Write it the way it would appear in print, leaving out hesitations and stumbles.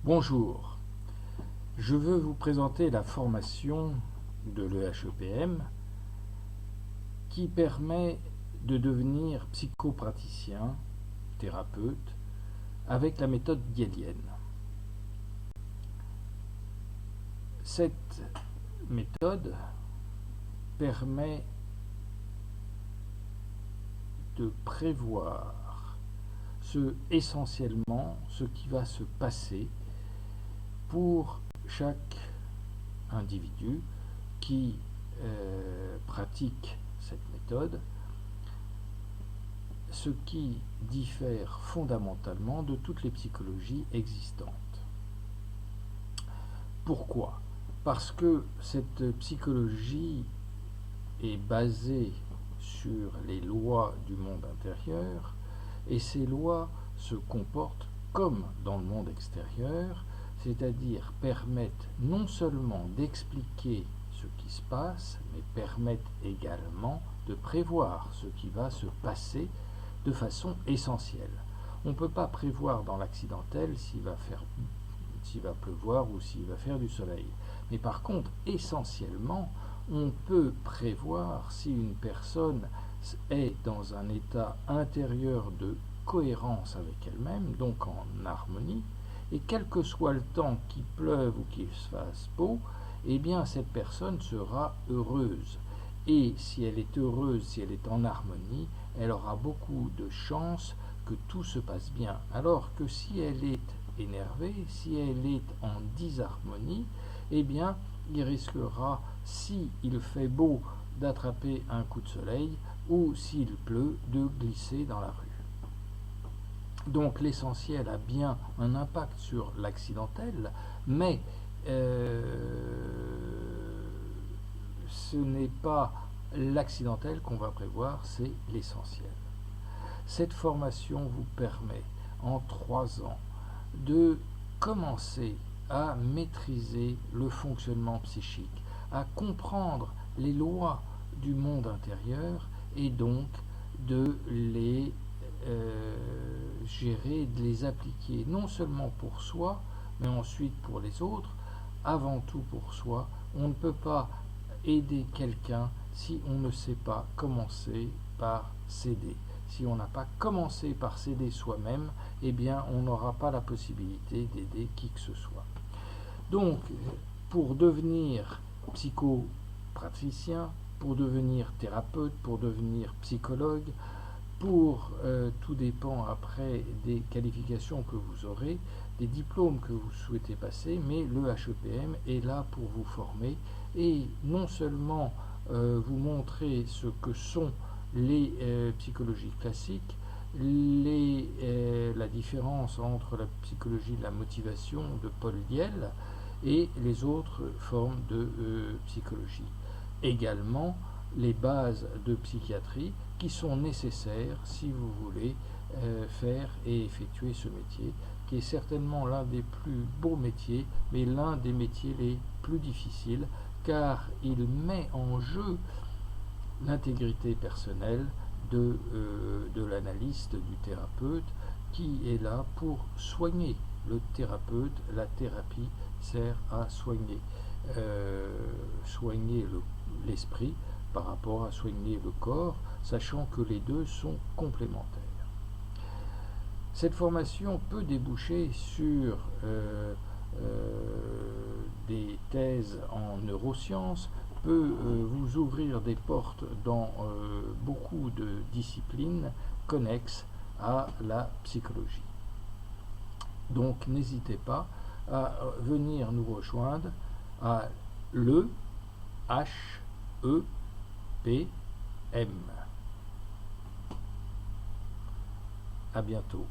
Bonjour, je veux vous présenter la formation de l'EHEPM qui permet de devenir psychopraticien, thérapeute, avec la méthode dielienne. Cette méthode permet de prévoir essentiellement ce qui va se passer pour chaque individu qui pratique cette méthode, ce qui diffère fondamentalement de toutes les psychologies existantes. Pourquoi ? Parce que cette psychologie est basée sur les lois du monde intérieur et ces lois se comportent comme dans le monde extérieur, c'est-à-dire permettent non seulement d'expliquer ce qui se passe, mais permettent également de prévoir ce qui va se passer de façon essentielle. On ne peut pas prévoir dans l'accidentel s'il va pleuvoir ou s'il va faire du soleil. Mais par contre, essentiellement, on peut prévoir si une personne est dans un état intérieur de cohérence avec elle-même, donc en harmonie, et quel que soit le temps, qu'il pleuve ou qu'il se fasse beau, eh bien cette personne sera heureuse. Et si elle est heureuse, si elle est en harmonie, elle aura beaucoup de chances que tout se passe bien. Alors que si elle est énervée, si elle est en disharmonie, eh bien il risquera, si il fait beau, d'attraper un coup de soleil ou s'il pleut, de glisser dans la rue. Donc l'essentiel a bien un impact sur l'accidentel, mais ce n'est pas l'accidentel qu'on va prévoir, c'est l'essentiel. Cette formation vous permet en 3 ans de commencer à maîtriser le fonctionnement psychique, à comprendre les lois du monde intérieur et donc de les gérer, de les appliquer non seulement pour soi, mais ensuite pour les autres, avant tout pour soi. On ne peut pas aider quelqu'un si on ne sait pas commencer par s'aider. Si on n'a pas commencé par s'aider soi-même, eh bien on n'aura pas la possibilité d'aider qui que ce soit. Donc, pour devenir psychopraticien, pour devenir thérapeute, pour devenir psychologue, tout dépend après des qualifications que vous aurez, des diplômes que vous souhaitez passer, mais le HEPM est là pour vous former et non seulement vous montrer ce que sont les psychologies classiques, la différence entre la psychologie de la motivation de Paul Diel et les autres formes de psychologie. Également les bases de psychiatrie qui sont nécessaires si vous voulez faire et effectuer ce métier, qui est certainement l'un des plus beaux métiers, mais l'un des métiers les plus difficiles, car il met en jeu l'intégrité personnelle de l'analyste, du thérapeute, qui est là pour soigner. Le thérapeute, la thérapie sert à soigner. Soigner l'esprit par rapport à soigner le corps, sachant que les deux sont complémentaires. Cette formation peut déboucher sur des thèses en neurosciences, peut vous ouvrir des portes dans beaucoup de disciplines connexes à la psychologie. Donc n'hésitez pas à venir nous rejoindre à l'EHEPM. À bientôt.